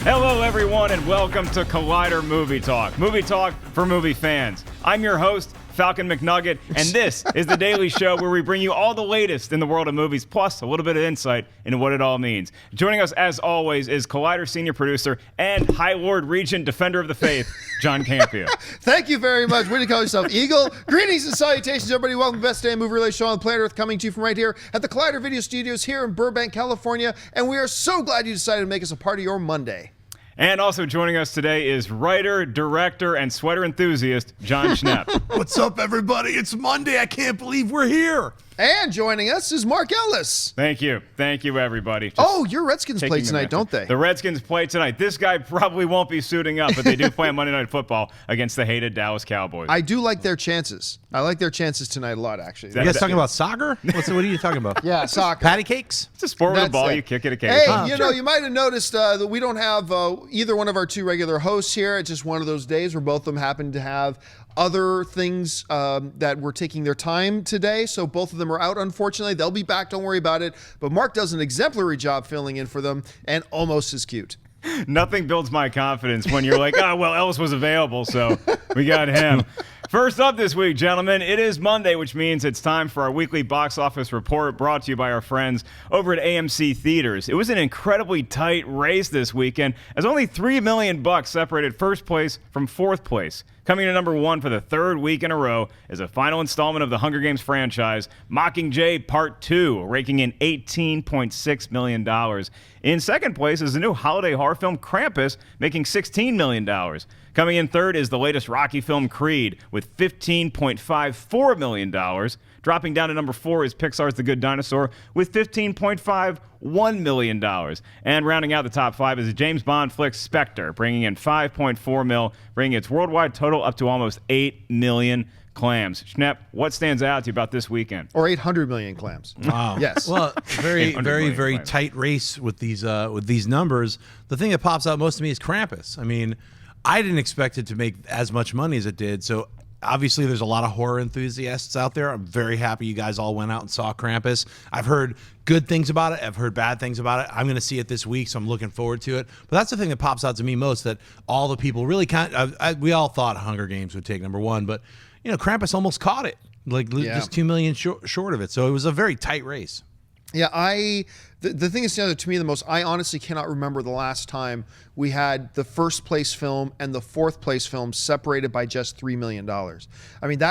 Hello, everyone, and welcome to Collider Movie Talk. Movie talk for movie fans. I'm your host, Falcon McNugget, and this is the daily show where we bring you all the latest in the world of movies, plus a little bit of insight into what it all means. Joining us, as always, is Collider senior producer and High Lord Regent Defender of the Faith, John Campea. Thank you very much. What do you call yourself, Eagle? Greetings and salutations, everybody. Welcome to the best day movie related show on the planet Earth, coming to you from right here at the Collider Video Studios here in Burbank, California, and we are so glad you decided to make us a part of your Monday. And also joining us today is writer, director, and sweater enthusiast, John Schnepp. What's up, everybody? It's Monday. I can't believe we're here. And joining us is Mark Ellis. Thank you. Thank you, everybody. Your Redskins play tonight, don't they? The Redskins play tonight. This guy probably won't be suiting up, but they do play on Monday Night Football against the hated Dallas Cowboys. I do like their chances. I like their chances tonight a lot, actually. You guys talking about soccer? What are you talking about? Yeah, soccer. Patty cakes? It's a sport with a ball. You kick it occasionally. Hey, you might have noticed that we don't have either one of our two regular hosts here. It's just one of those days where both of them happen to have other things that were taking their time today. So both of them are out, unfortunately. They'll be back. Don't worry about it. But Mark does an exemplary job filling in for them and almost as cute. Nothing builds my confidence when you're like, Ellis was available, so we got him. First up this week, gentlemen, it is Monday, which means it's time for our weekly box office report brought to you by our friends over at AMC Theaters. It was an incredibly tight race this weekend, as only $3 million separated first place from fourth place. Coming to number one for the third week in a row is a final installment of the Hunger Games franchise, Mockingjay Part 2, raking in $18.6 million. In second place is the new holiday horror film Krampus, making $16 million. Coming in third is the latest Rocky film Creed, with $15.54 million. Dropping down to number four is Pixar's The Good Dinosaur, with $15.51 million. And rounding out the top five is the James Bond flick Spectre, bringing in $5.4 million, bringing its worldwide total up to almost 8 million clams. Schnepp, what stands out to you about this weekend? Or 800 million clams. Wow. Yes. Well, very clams. tight race with these numbers. The thing that pops out most to me is Krampus. I mean, I didn't expect it to make as much money as it did, so obviously there's a lot of horror enthusiasts out there. I'm very happy you guys all went out and saw Krampus. I've heard good things about it. I've heard bad things about it. I'm going to see it this week, so I'm looking forward to it. But that's the thing that pops out to me most, that all the people really we all thought Hunger Games would take number one, but Krampus almost caught it, just 2 million short of it. So it was a very tight race. Yeah, the thing that stands out to me the most, I honestly cannot remember the last time we had the first place film and the fourth place film separated by just $3 million. I mean,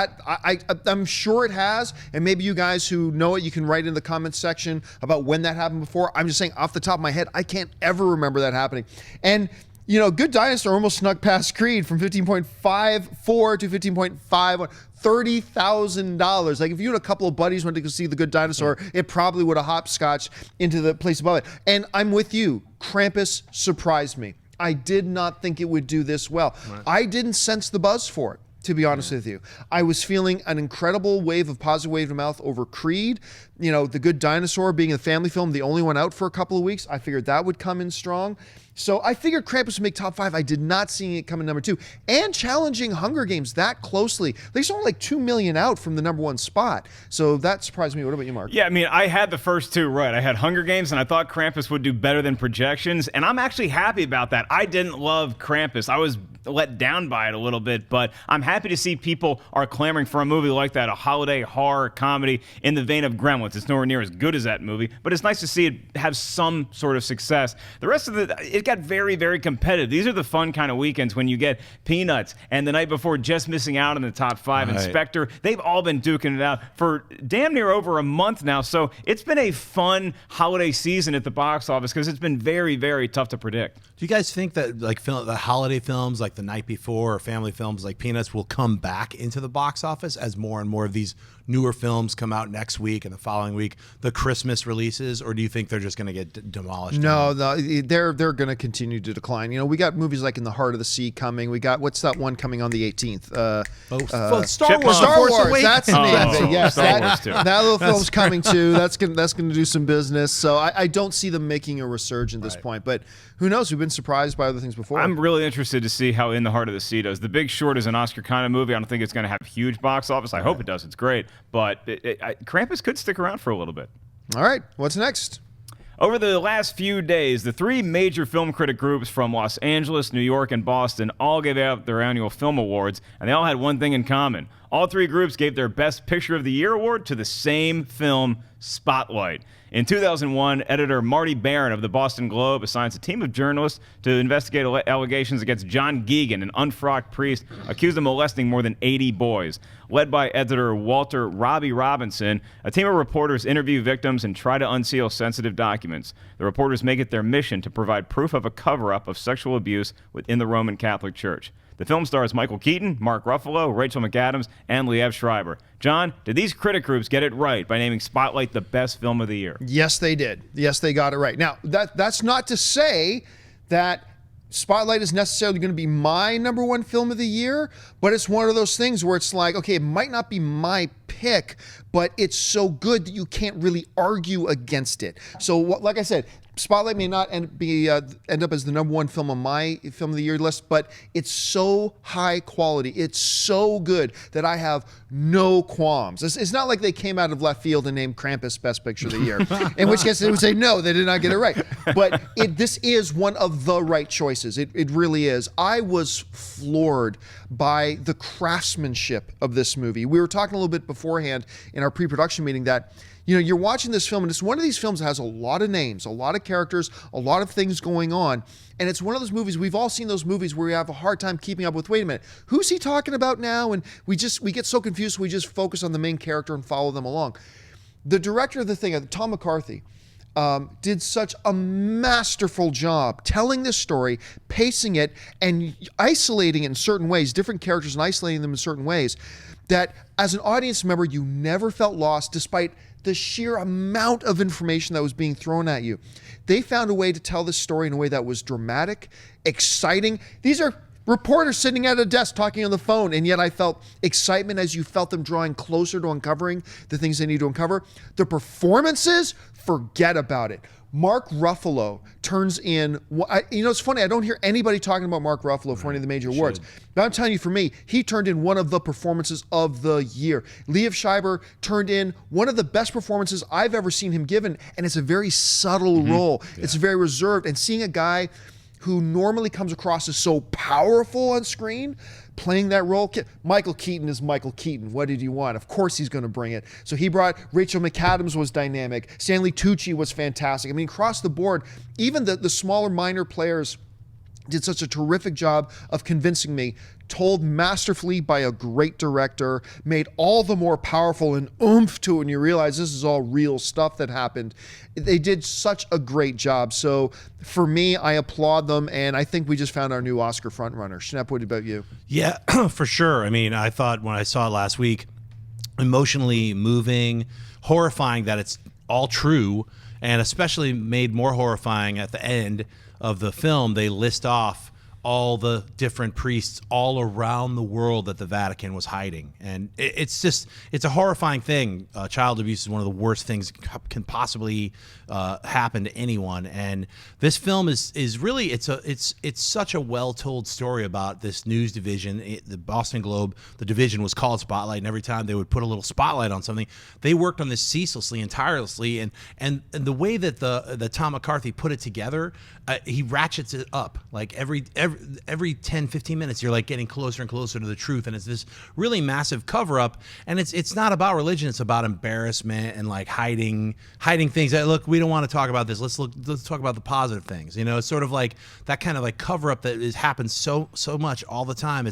I'm sure it has, and maybe you guys who know it, you can write in the comments section about when that happened before. I'm just saying off the top of my head, I can't ever remember that happening. And Good Dinosaur almost snuck past Creed from 15.54 to 15.51. $30,000. Like if you and a couple of buddies went to go see The Good Dinosaur, it probably would have hopscotched into the place above it. And I'm with you. Krampus surprised me. I did not think it would do this well. Right. I didn't sense the buzz for it, to be honest with you. I was feeling an incredible positive wave of mouth over Creed. The Good Dinosaur being a family film, the only one out for a couple of weeks. I figured that would come in strong. So I figured Krampus would make top five. I did not see it come in number two. And challenging Hunger Games that closely. They saw like 2 million out from the number one spot. So that surprised me. What about you, Mark? Yeah, I mean, I had the first two right. I had Hunger Games, and I thought Krampus would do better than projections. And I'm actually happy about that. I didn't love Krampus. I was let down by it a little bit, but I'm happy to see people are clamoring for a movie like that, a holiday horror comedy in the vein of Gremlins. It's nowhere near as good as that movie, but it's nice to see it have some sort of success. The rest of it got very, very competitive. These are the fun kind of weekends when you get Peanuts and the night before just missing out in the top five, and Spectre. They've all been duking it out for damn near over a month now, so it's been a fun holiday season at the box office because it's been very, very tough to predict. Do you guys think that the holiday films like The Night Before or family films like Peanuts will come back into the box office as more and more of these newer films come out next week and the following week, the Christmas releases, or do you think they're just going to get demolished? No, they're going to continue to decline. We got movies like In the Heart of the Sea coming. We got, what's that one coming on the 18th? Star Wars. Force Awakens. That's the name of it. Yes, Star Wars too. That little film's coming too. That's going to do some business. So I don't see them making a resurgence at this point. But who knows? We've been surprised by other things before. I'm really interested to see how In the Heart of the Sea does. The Big Short is an Oscar kind of movie. I don't think it's going to have huge box office. I hope it does. It's great. But Krampus could stick around for a little bit. All right. What's next? Over the last few days, the three major film critic groups from Los Angeles, New York, and Boston all gave out their annual film awards, and they all had one thing in common. All three groups gave their Best Picture of the Year award to the same film, Spotlight. In 2001, editor Marty Barron of the Boston Globe assigns a team of journalists to investigate allegations against John Geegan, an unfrocked priest accused of molesting more than 80 boys. Led by editor Walter Robbie Robinson, a team of reporters interview victims and try to unseal sensitive documents. The reporters make it their mission to provide proof of a cover-up of sexual abuse within the Roman Catholic Church. The film stars Michael Keaton, Mark Ruffalo, Rachel McAdams, and Liev Schreiber. John, did these critic groups get it right by naming Spotlight the best film of the year? Yes, they did. Yes, they got it right. Now, that's not to say that Spotlight is necessarily going to be my number one film of the year, but it's one of those things where it's like, okay, it might not be my pick, but it's so good that you can't really argue against it. So, like I said, Spotlight may not end up as the number one film on my film of the year list, but it's so high quality. It's so good that I have no qualms. It's not like they came out of left field and named Krampus Best Picture of the Year, in which case they would say, no, they did not get it right. But this is one of the right choices. It really is. I was floored by the craftsmanship of this movie. We were talking a little bit beforehand in our pre-production meeting that, you know, you're watching this film, and it's one of these films that has a lot of names, a lot of characters, a lot of things going on. And it's one of those movies, we've all seen those movies where we have a hard time keeping up with, wait a minute, who's he talking about now? And we get so confused, we just focus on the main character and follow them along. The director of the thing, Tom McCarthy, did such a masterful job telling this story, pacing it, and isolating it in certain ways, different characters and isolating them in certain ways, that as an audience member, you never felt lost despite the sheer amount of information that was being thrown at you. They found a way to tell this story in a way that was dramatic, exciting. These are reporters sitting at a desk talking on the phone, and yet I felt excitement as you felt them drawing closer to uncovering the things they need to uncover. The performances, forget about it. Mark Ruffalo turns in, you know, it's funny, I don't hear anybody talking about Mark Ruffalo for any of the major awards. But I'm telling you, for me, he turned in one of the performances of the year. Liev Schreiber turned in one of the best performances I've ever seen him given, and it's a very subtle role. Yeah. It's very reserved, and seeing a guy who normally comes across as so powerful on screen, playing that role. Michael Keaton is Michael Keaton. What did you want? Of course he's going to bring it. So he brought, Rachel McAdams was dynamic. Stanley Tucci was fantastic. I mean, across the board, even the smaller minor players did such a terrific job of convincing me, told masterfully by a great director, made all the more powerful and oomph to it when you realize this is all real stuff that happened. They did such a great job. So for me, I applaud them, and I think we just found our new Oscar frontrunner. Schnepp, what about you? Yeah, for sure. I mean, I thought when I saw it last week, emotionally moving, horrifying that it's all true, and especially made more horrifying at the end of the film. They list off all the different priests all around the world that the Vatican was hiding. And it's a horrifying thing. Child abuse is one of the worst things that can possibly happen to anyone. And this film is really, it's such a well-told story about this news division. The Boston Globe, the division was called Spotlight, and every time they would put a little spotlight on something, they worked on this ceaselessly and tirelessly. And the way that the Tom McCarthy put it together, he ratchets it up. Like every 10, 15 minutes, you're like getting closer and closer to the truth. And it's this really massive cover up. And it's not about religion. It's about embarrassment and like hiding things that, look, we don't want to talk about this. Let's talk about the positive things. You know, it's sort of like that kind of like cover up that happens so much all the time.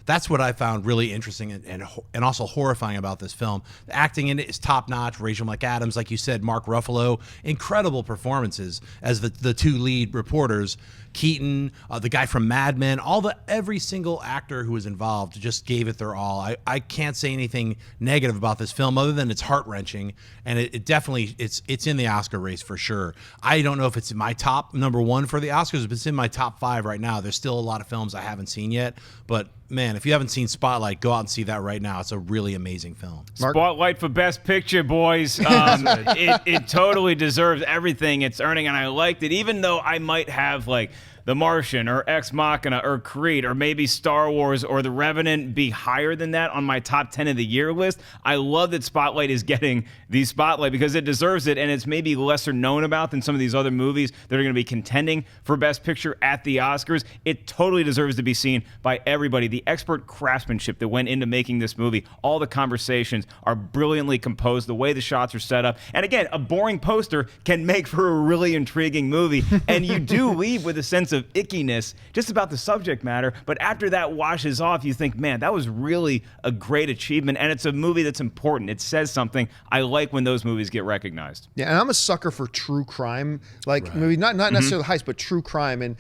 That's what I found really interesting and also horrifying about this film. The acting in it is top notch. Rachel McAdams, like you said, Mark Ruffalo, incredible performances as the two lead reporters. Keaton, the guy from Mad Men, every single actor who was involved just gave it their all. I can't say anything negative about this film other than it's heart-wrenching, and it definitely it's in the Oscar race for sure. I don't know if it's in my top number one for the Oscars, but it's in my top 5 right now. There's still a lot of films I haven't seen yet, but man, if you haven't seen Spotlight, go out and see that right now. It's a really amazing film. Mark? Spotlight for Best Picture, boys. It totally deserves everything it's earning, and I liked it, even though I might have like The Martian or Ex Machina or Creed or maybe Star Wars or The Revenant be higher than that on my top 10 of the year list. I love that Spotlight is getting the spotlight because it deserves it, and it's maybe lesser known about than some of these other movies that are going to be contending for Best Picture at the Oscars. It totally deserves to be seen by everybody. The expert craftsmanship that went into making this movie, all the conversations are brilliantly composed, the way the shots are set up. And again, a boring poster can make for a really intriguing movie, and you do leave with a sense of ickiness just about the subject matter, but after that washes off, you think, man, that was really a great achievement, and it's a movie that's important. It says something. I like when those movies get recognized. Yeah, and I'm a sucker for true crime, like maybe not necessarily heist, but true crime. And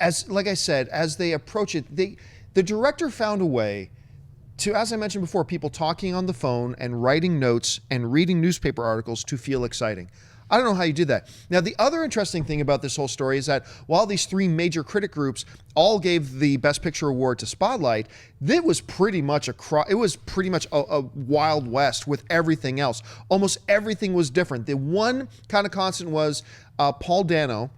as like I said, as they approach it, the director found a way to, as I mentioned before, people talking on the phone and writing notes and reading newspaper articles to feel exciting. I don't know how you did that. Now, the other interesting thing about this whole story is that while these three major critic groups all gave the Best Picture award to Spotlight, it was pretty much a Wild West with everything else. Almost everything was different. The one kind of constant was Paul Dano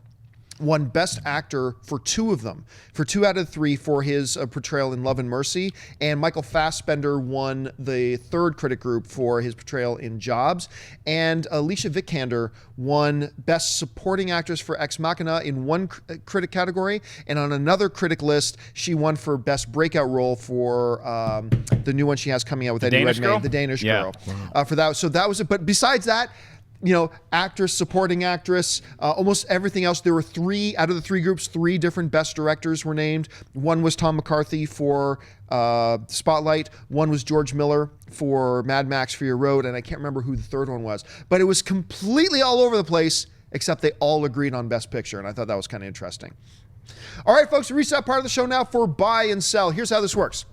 won Best Actor for two of them, for 2 out of 3 for his portrayal in Love and Mercy, and Michael Fassbender won the third critic group for his portrayal in Jobs, and Alicia Vikander won Best Supporting Actress for Ex Machina in one critic category, and on another critic list, she won for Best Breakout Role for the new one she has coming out with Eddie Redmayne, The Danish Girl. For that, so that was it. But besides that, you know, actress, supporting actress, almost everything else. There were 3 out of the 3 groups, 3 different best directors were named. One was Tom McCarthy for Spotlight. One was George Miller for Mad Max Fury Road, and I can't remember who the third one was. But it was completely all over the place, except they all agreed on Best Picture, and I thought that was kind of interesting. All right, folks, we reached that part of the show now for Buy and Sell. Here's how this works.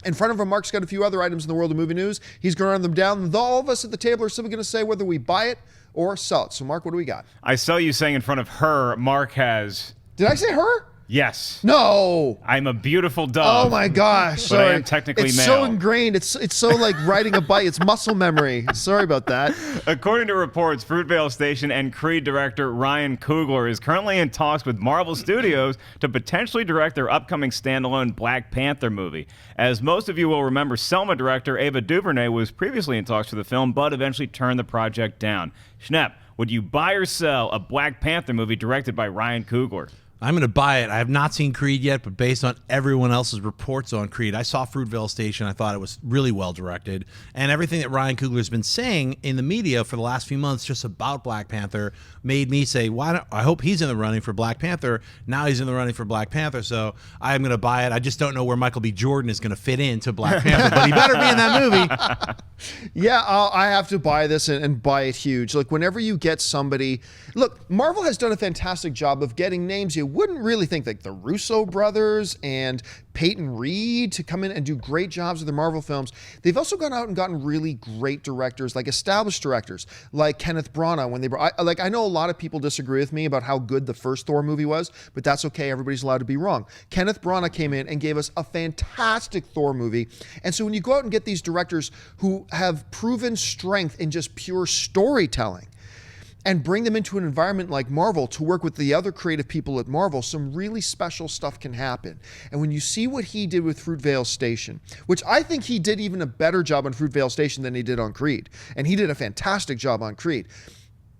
In front of him, Mark's got a few other items in the world of movie news. He's going to run them down. All of us at the table are simply going to say whether we buy it or sell it. So, Mark, what do we got? I saw you saying in front of her, Mark has... Did I say her? Yes. No. I'm a beautiful dove. Oh my gosh. But Sorry. I am technically it's male. so ingrained. It's so like riding a bike. It's muscle memory. Sorry about that. According to reports, Fruitvale Station and Creed director Ryan Coogler is currently in talks with Marvel Studios to potentially direct their upcoming standalone Black Panther movie. As most of you will remember, Selma director Ava DuVernay was previously in talks for the film, but eventually turned the project down. Schnepp, would you buy or sell a Black Panther movie directed by Ryan Coogler? I'm going to buy it. I have not seen Creed yet, but based on everyone else's reports on Creed, I saw Fruitvale Station. I thought it was really well directed. And everything that Ryan Coogler's been saying in the media for the last few months just about Black Panther made me say, I hope he's in the running for Black Panther. Now he's in the running for Black Panther, so I'm going to buy it. I just don't know where Michael B. Jordan is going to fit into Black Panther, but he better be in that movie. Yeah, I have to buy this and buy it huge. Like, whenever you get somebody... Look, Marvel has done a fantastic job of getting names you wouldn't really think, like the Russo brothers and Peyton Reed, to come in and do great jobs with the Marvel films. They've also gone out and gotten really great directors, like established directors, like Kenneth Branagh. When they brought, I know a lot of people disagree with me about how good the first Thor movie was, but that's okay. Everybody's allowed to be wrong. Kenneth Branagh came in and gave us a fantastic Thor movie. And so when you go out and get these directors who have proven strength in just pure storytelling, and bring them into an environment like Marvel to work with the other creative people at Marvel, some really special stuff can happen. And when you see what he did with Fruitvale Station, which I think he did even a better job on Fruitvale Station than he did on Creed, and he did a fantastic job on Creed,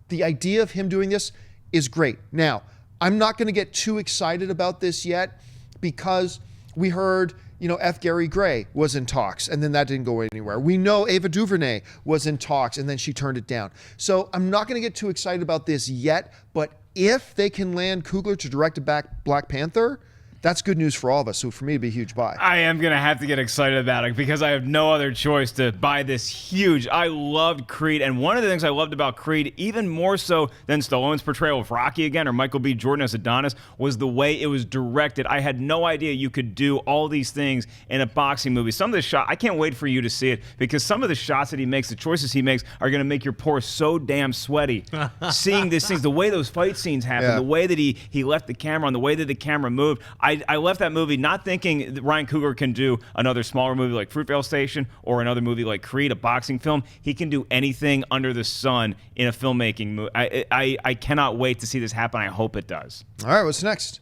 the idea of him doing this is great. Now, I'm not going to get too excited about this yet because we heard... F. Gary Gray was in talks, and then that didn't go anywhere. We know Ava DuVernay was in talks, and then she turned it down. So I'm not going to get too excited about this yet, but if they can land Coogler to direct a Black Panther, that's good news for all of us. So for me, it'd be a huge buy. I am going to have to get excited about it because I have no other choice to buy this huge. I loved Creed, and one of the things I loved about Creed, even more so than Stallone's portrayal of Rocky again or Michael B. Jordan as Adonis, was the way it was directed. I had no idea you could do all these things in a boxing movie. Some of the shots, I can't wait for you to see it because some of the shots that he makes, the choices he makes, are going to make your pores so damn sweaty. Seeing these things, the way those fight scenes happen, the way that he left the camera on, the way that the camera moved, I left that movie not thinking that Ryan Coogler can do another smaller movie like Fruitvale Station or another movie like Creed, a boxing film. He can do anything under the sun in a filmmaking movie. I cannot wait to see this happen. I hope it does. All right, what's next?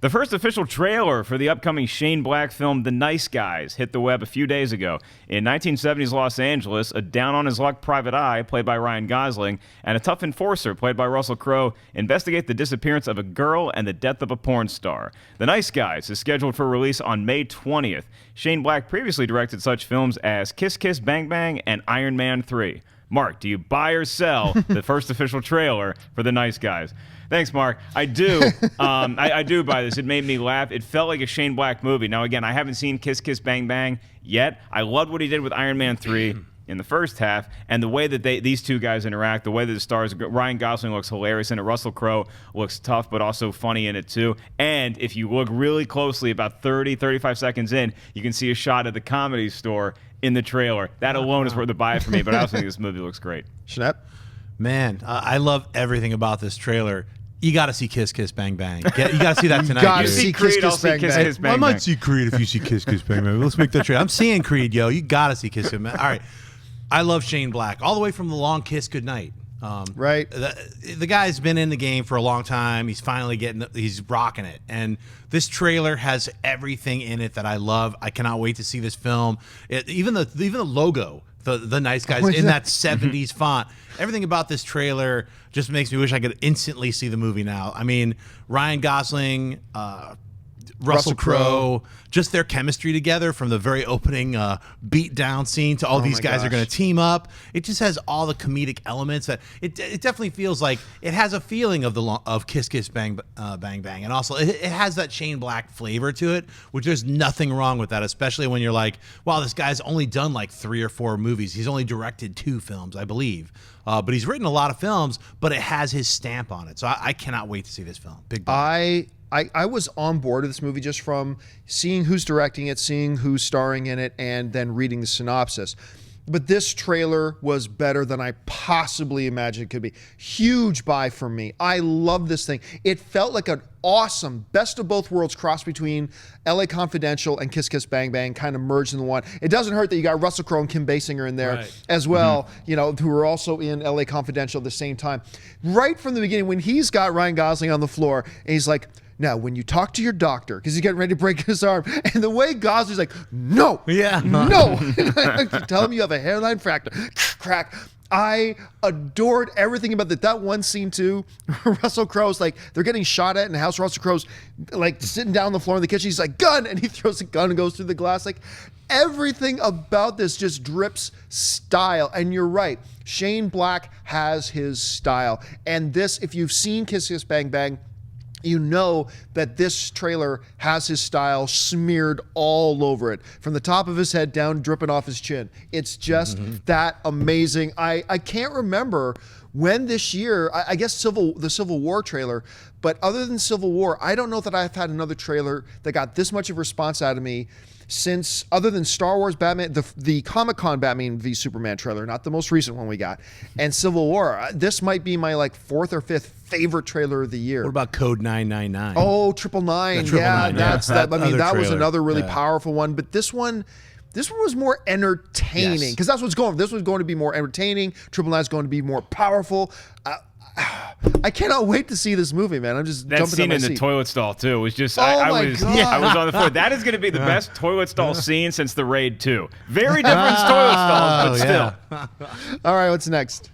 The first official trailer for the upcoming Shane Black film The Nice Guys hit the web a few days ago. In 1970s Los Angeles, a down-on-his-luck private eye, played by Ryan Gosling, and a tough enforcer, played by Russell Crowe, investigate the disappearance of a girl and the death of a porn star. The Nice Guys is scheduled for release on May 20th. Shane Black previously directed such films as Kiss Kiss Bang Bang and Iron Man 3. Mark, do you buy or sell the first official trailer for The Nice Guys? Thanks, Mark. I do. I do buy this. It made me laugh. It felt like a Shane Black movie. Now, again, I haven't seen Kiss Kiss Bang Bang yet. I loved what he did with Iron Man 3 in the first half, and the way that these two guys interact, the way that the stars, Ryan Gosling looks hilarious in it. Russell Crowe looks tough, but also funny in it, too. And if you look really closely, about 30, 35 seconds in, you can see a shot of the Comedy Store in the trailer. That alone is worth the buy for me, but I also think this movie looks great. Schnepp? Man, I love everything about this trailer. You got to see Kiss Kiss Bang Bang. You got to see that tonight. You gotta dude. see Creed, Kiss I'll Kiss see Bang Kiss Bang. Kiss Bang I might Bang. see Creed if you see Kiss Kiss Bang Bang. Let's make that trade. I'm seeing Creed, yo. You got to see Kiss Kiss Bang Bang. All right. I love Shane Black. All the way from The Long Kiss Goodnight. Right. The guy's been in the game for a long time. He's finally he's rocking it. And this trailer has everything in it that I love. I cannot wait to see this film. Even the logo, the Nice Guys in that 70s font. Everything about this trailer just makes me wish I could instantly see the movie now. I mean, Ryan Gosling, Russell Crowe, just their chemistry together from the very opening beat down scene to all these guys are going to team up. It just has all the comedic elements that it definitely feels like it has a feeling of Kiss Kiss Bang Bang Bang, and also it has that Shane Black flavor to it, which there's nothing wrong with that, especially when you're like, wow, this guy's only done like 3 or 4 movies. He's only directed 2 films, I believe. But he's written a lot of films, but it has his stamp on it. So I cannot wait to see this film. Big buy. I was on board with this movie just from seeing who's directing it, seeing who's starring in it, and then reading the synopsis. But this trailer was better than I possibly imagined it could be. Huge buy for me. I love this thing. It felt like an awesome best of both worlds cross between LA Confidential and Kiss Kiss Bang Bang kind of merged into one. It doesn't hurt that you got Russell Crowe and Kim Basinger in there as well, you know, who are also in LA Confidential at the same time. Right from the beginning, when he's got Ryan Gosling on the floor and he's like, now, when you talk to your doctor, because he's getting ready to break his arm, and the way Gosling's like, no, no. Tell him you have a hairline fracture. Crack. I adored everything about that. That one scene, too, Russell Crowe's like, they're getting shot at in the house. Russell Crowe's like sitting down on the floor in the kitchen. He's like, gun. And he throws a gun and goes through the glass. Like, everything about this just drips style. And you're right. Shane Black has his style. And this, if you've seen Kiss Kiss Bang Bang, you know that this trailer has his style smeared all over it, from the top of his head down, dripping off his chin. It's just that amazing. I can't remember when this year, I guess the Civil War trailer, but other than Civil War, I don't know that I've had another trailer that got this much of a response out of me since, other than Star Wars Batman, the Comic-Con Batman v Superman trailer, not the most recent one we got, and Civil War. This might be my like 4th or 5th favorite trailer of the year. What about Code 999? Oh, 999. Yeah, that's that. I mean, that was another really powerful one. But this one was more entertaining, because that's what's going. This was going to be more entertaining. 999 is going to be more powerful. I cannot wait to see this movie, man. I'm just that jumping scene on my in the seat. toilet stall too was just God. I was on the floor. That is going to be the best toilet stall scene since the Raid 2. Very different toilet stalls, but still. All right, what's next?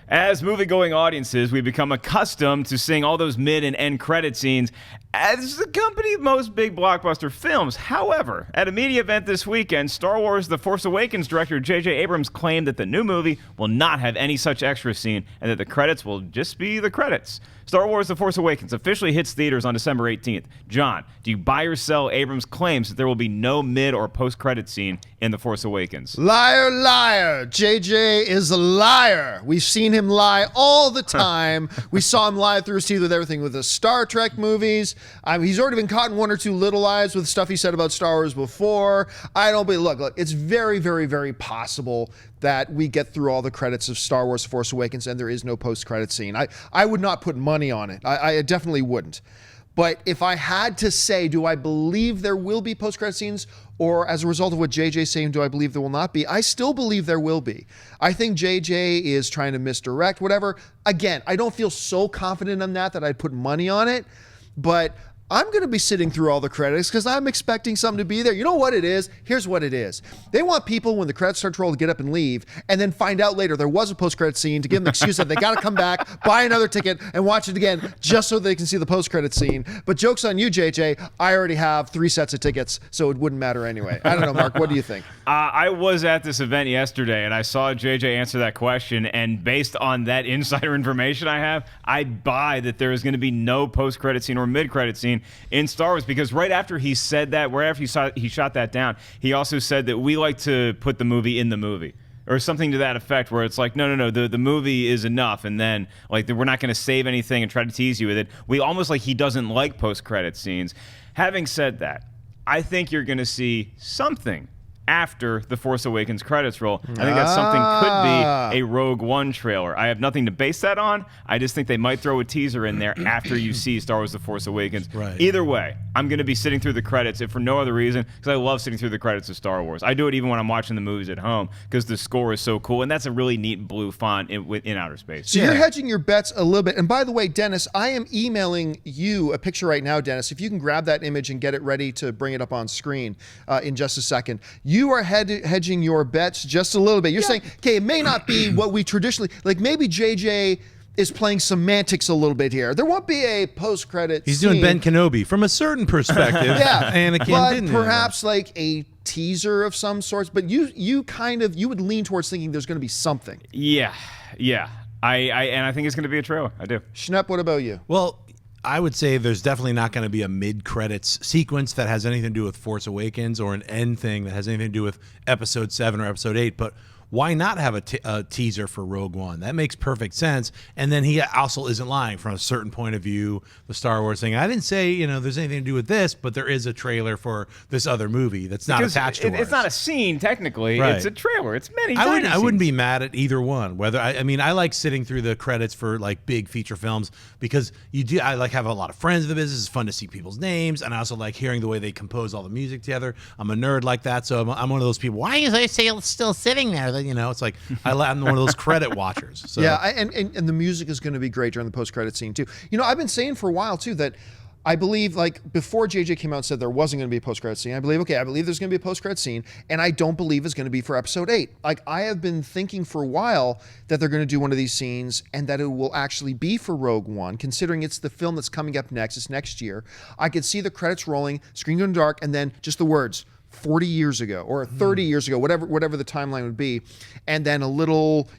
As movie-going audiences, we become accustomed to seeing all those mid and end credit scenes as accompany most big blockbuster films. However, at a media event this weekend, Star Wars The Force Awakens director J.J. Abrams claimed that the new movie will not have any such extra scene and that the credits will just be the credits. Star Wars The Force Awakens officially hits theaters on December 18th. John, do you buy or sell Abrams' claims that there will be no mid- or post-credit scene in The Force Awakens? Liar, liar. JJ is a liar. We've seen him lie all the time. We saw him lie through his teeth with everything with the Star Trek movies. He's already been caught in 1 or 2 little lies with stuff he said about Star Wars before. I don't believe, look, it's very, very, very possible that we get through all the credits of Star Wars The Force Awakens and there is no post-credit scene. I would not put money on it. I definitely wouldn't. But if I had to say, do I believe there will be post-credit scenes, or as a result of what JJ's saying, do I believe there will not be? I still believe there will be. I think JJ is trying to misdirect, whatever. Again, I don't feel so confident on that I'd put money on it, but I'm going to be sitting through all the credits because I'm expecting something to be there. You know what it is? Here's what it is. They want people, when the credits start to roll, to get up and leave, and then find out later there was a post-credit scene to give them the excuse that they got to come back, buy another ticket, and watch it again just so they can see the post-credit scene. But joke's on you, JJ. I already have 3 sets of tickets, so it wouldn't matter anyway. I don't know, Mark. What do you think? I was at this event yesterday, and I saw JJ answer that question, and based on that insider information I have, I buy that there is going to be no post-credit scene or mid-credit scene in Star Wars, because right after he said that, right after he shot that down, he also said that we like to put the movie in the movie, or something to that effect, where it's like, no, the movie is enough, and then like we're not going to save anything and try to tease you with it. We almost like he doesn't like post-credit scenes. Having said that, I think you're going to see something after the Force Awakens credits roll. I think that something could be a Rogue One trailer. I have nothing to base that on. I just think they might throw a teaser in there after you see Star Wars The Force Awakens. Right. Either way, I'm going to be sitting through the credits, if for no other reason, because I love sitting through the credits of Star Wars. I do it even when I'm watching the movies at home, because the score is so cool, and that's a really neat blue font in outer space. So you're hedging your bets a little bit. And by the way, Dennis, I am emailing you a picture right now, Dennis. If you can grab that image and get it ready to bring it up on screen in just a second. You are hedging your bets just a little bit. You're saying, okay, it may not be what we traditionally, like maybe JJ is playing semantics a little bit here. There won't be a post-credit He's scene. doing Ben Kenobi from a certain perspective. Yeah, Anakin but didn't. perhaps like a teaser of some sorts. But you would lean towards thinking there's going to be something. Yeah. I think it's going to be a trailer. I do. Schnepp, what about you? Well, I would say there's definitely not going to be a mid-credits sequence that has anything to do with Force Awakens, or an end thing that has anything to do with Episode 7 or Episode 8, but why not have a teaser for Rogue One? That makes perfect sense. And then he also isn't lying from a certain point of view, the Star Wars thing. I didn't say, there's anything to do with this, but there is a trailer for this other movie that's not attached to ours. It's not a scene, technically. Right. It's a trailer. It's many I wouldn't be mad at either one. Whether I like sitting through the credits for like big feature films, because I like have a lot of friends in the business. It's fun to see people's names, and I also like hearing the way they compose all the music together. I'm a nerd like that, so I'm one of those people. Why is I still sitting there? It's like I'm one of those credit watchers. So. Yeah, and the music is going to be great during the post-credit scene too. I've been saying for a while too that I believe, like, before JJ came out and said there wasn't going to be a post-credit scene, I believe there's going to be a post-credit scene, and I don't believe it's going to be for Episode 8. Like, I have been thinking for a while that they're going to do one of these scenes and that it will actually be for Rogue One, considering it's the film that's coming up next. It's next year. I could see the credits rolling, screen going dark, and then just the words, 40 years ago or 30 years ago, whatever the timeline would be, and then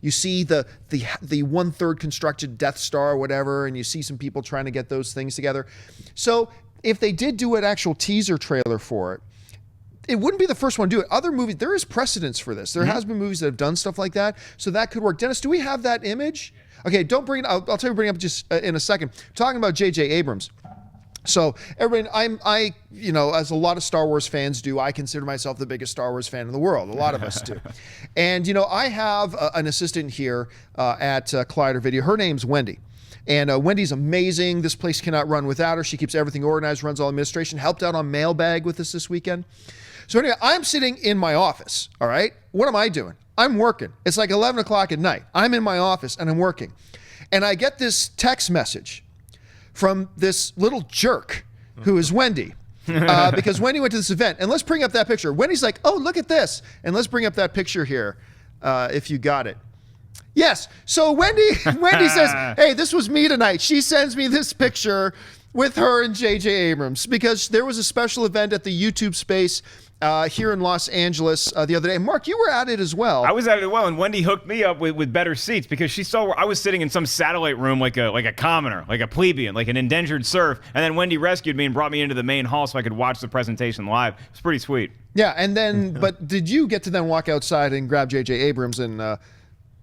you see the 1/3 constructed Death Star or whatever, and you see some people trying to get those things together. So if they did do an actual teaser trailer for it, it wouldn't be the first one to do it. Other movies, there is precedence for this. There has been movies that have done stuff like that, so that could work. Dennis, do we have that image? Okay, don't bring it. I'll tell you, bring it up just in a second. Talking about J.J. Abrams. So everybody, I as a lot of Star Wars fans do, I consider myself the biggest Star Wars fan in the world. A lot of us do. And, I have an assistant here at Collider Video. Her name's Wendy. And Wendy's amazing. This place cannot run without her. She keeps everything organized, runs all administration, helped out on Mailbag with us this weekend. So anyway, I'm sitting in my office, all right? What am I doing? I'm working. It's like 11 o'clock at night. I'm in my office and I'm working. And I get this text message from this little jerk who is Wendy, because Wendy went to this event. And let's bring up that picture. Wendy's like, oh, look at this. And let's bring up that picture here, if you got it. Yes. So Wendy says, hey, this was me tonight. She sends me this picture with her and J.J. Abrams, because there was a special event at the YouTube space here in Los Angeles the other day. And Mark, you were at it as well. I was at it as well, and Wendy hooked me up with better seats, because she saw where I was sitting in some satellite room like a commoner, like a plebeian, like an indentured serf, and then Wendy rescued me and brought me into the main hall so I could watch the presentation live. It was pretty sweet. Yeah, and then, but did you get to then walk outside and grab J.J. Abrams and...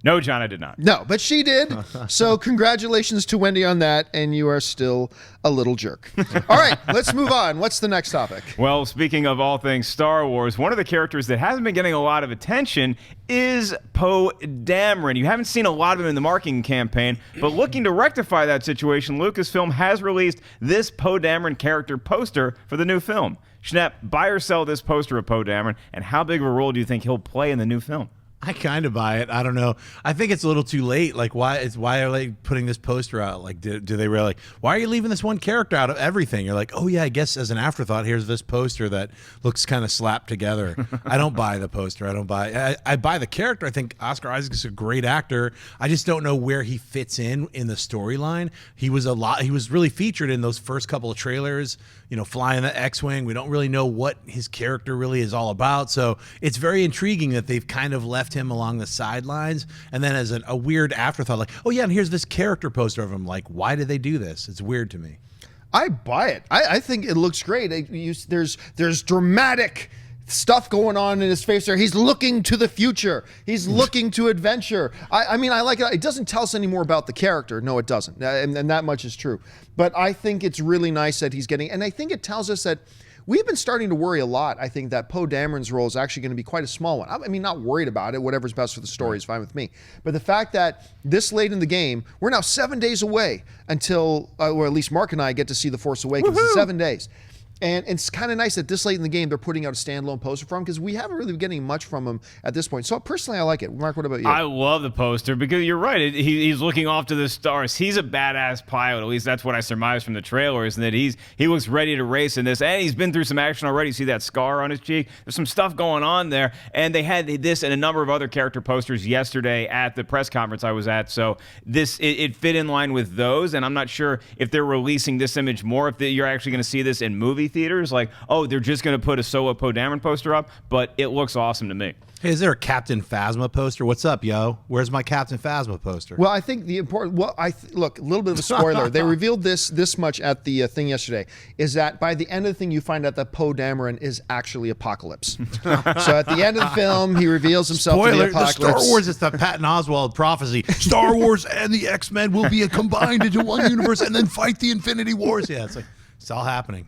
No, John, I did not. No, but she did. So congratulations to Wendy on that, and you are still a little jerk. All right, let's move on. What's the next topic? Well, speaking of all things Star Wars, one of the characters that hasn't been getting a lot of attention is Poe Dameron. You haven't seen a lot of him in the marketing campaign, but looking to rectify that situation, Lucasfilm has released this Poe Dameron character poster for the new film. Schnepp, buy or sell this poster of Poe Dameron, and how big of a role do you think he'll play in the new film? I kind of buy it. I don't know. I think it's a little too late. Like, why are they putting this poster out? Like, do they really, like, why are you leaving this one character out of everything? You're like, oh yeah, I guess as an afterthought, here's this poster that looks kind of slapped together. I don't buy the poster. I buy the character. I think Oscar Isaac is a great actor. I just don't know where he fits in the storyline. He was really featured in those first couple of trailers, flying the X-Wing. We don't really know what his character really is all about. So it's very intriguing that they've kind of left him along the sidelines, and then as a weird afterthought, like, oh yeah, and here's this character poster of him. Like, why did they do this? It's weird to me. I buy it. I think it looks great. There's dramatic stuff going on in his face there. He's looking to the future. He's looking to adventure. I mean, I like it. It doesn't tell us any more about the character. No, it doesn't. And that much is true. But I think it's really nice that he's getting, and I think it tells us that we've been starting to worry a lot. I think that Poe Dameron's role is actually going to be quite a small one. I mean, not worried about it. Whatever's best for the story is fine with me. But the fact that this late in the game, we're now 7 days away until, or at least Mark and I get to see The Force Awakens in 7 days. And it's kind of nice that this late in the game, they're putting out a standalone poster from him, because we haven't really been getting much from him at this point. So personally, I like it. Mark, what about you? I love the poster because you're right. He's looking off to the stars. He's a badass pilot. At least that's what I surmised from the trailers, and that he looks ready to race in this. And he's been through some action already. See that scar on his cheek? There's some stuff going on there. And they had this and a number of other character posters yesterday at the press conference I was at. So it fit in line with those. And I'm not sure if they're releasing this image more, if you're actually going to see this in movie theaters, like, oh, they're just going to put a solo Poe Dameron poster up, but it looks awesome to me. Hey, is there a Captain Phasma poster? What's up, yo? Where's my Captain Phasma poster? Well, I think the important, look, a little bit of a spoiler. They revealed this much at the thing yesterday, is that by the end of the thing, you find out that Poe Dameron is actually Apocalypse. So at the end of the film, he reveals himself to the Apocalypse. The Star Wars is the Patton Oswalt prophecy. Star Wars and the X-Men will be combined into one universe and then fight the Infinity Wars. Yeah, it's like, it's all happening.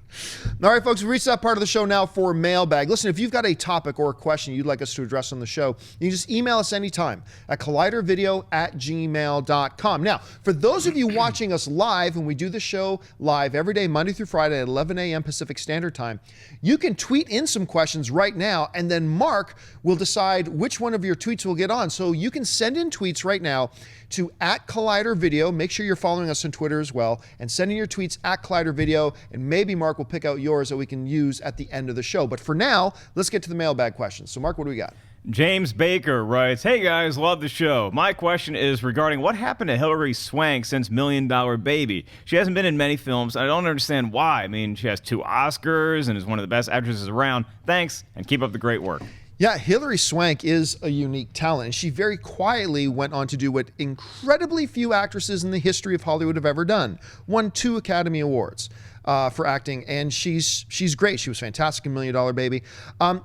All right, folks, we reached that part of the show now for mailbag. Listen, if you've got a topic or a question you'd like us to address on the show, you can just email us anytime at collidervideo@gmail.com. Now, for those of you watching us live, and we do the show live every day, Monday through Friday at 11 a.m. Pacific Standard Time, you can tweet in some questions right now, and then Mark will decide which one of your tweets will get on. So you can send in tweets right now to @ColliderVideo. Make sure you're following us on Twitter as well, and send in your tweets @ColliderVideo, and maybe Mark will pick out yours that we can use at the end of the show. But for now, let's get to the mailbag questions. So Mark, what do we got? James Baker writes, hey guys, love the show. My question is regarding what happened to Hilary Swank since $1 Million Baby. She hasn't been in many films. I don't understand why. I mean, she has 2 Oscars and is one of the best actresses around. Thanks, and keep up the great work. Yeah, Hilary Swank is a unique talent, and she very quietly went on to do what incredibly few actresses in the history of Hollywood have ever done. Won 2 Academy Awards for acting, and she's great. She was fantastic in $1 Million Baby.